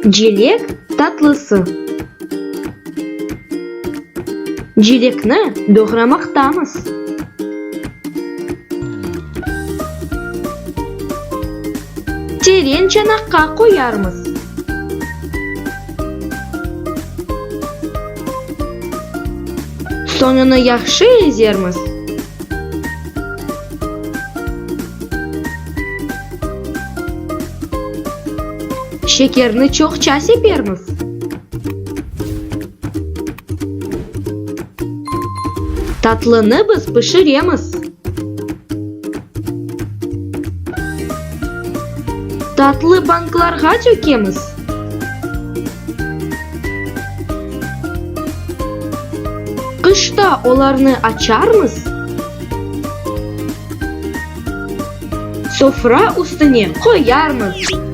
Желек татлысы. Желекні доғрамақтамыз. Терең чанаққа қоярмыз. Соңыны яқшы езерміз. Шекерні чоқча сеперміз. Татлыны біз пішіреміз. Татлы банкларға төкеміз. Қышта оларны ачармыз. Софра үстіне қоярмыз.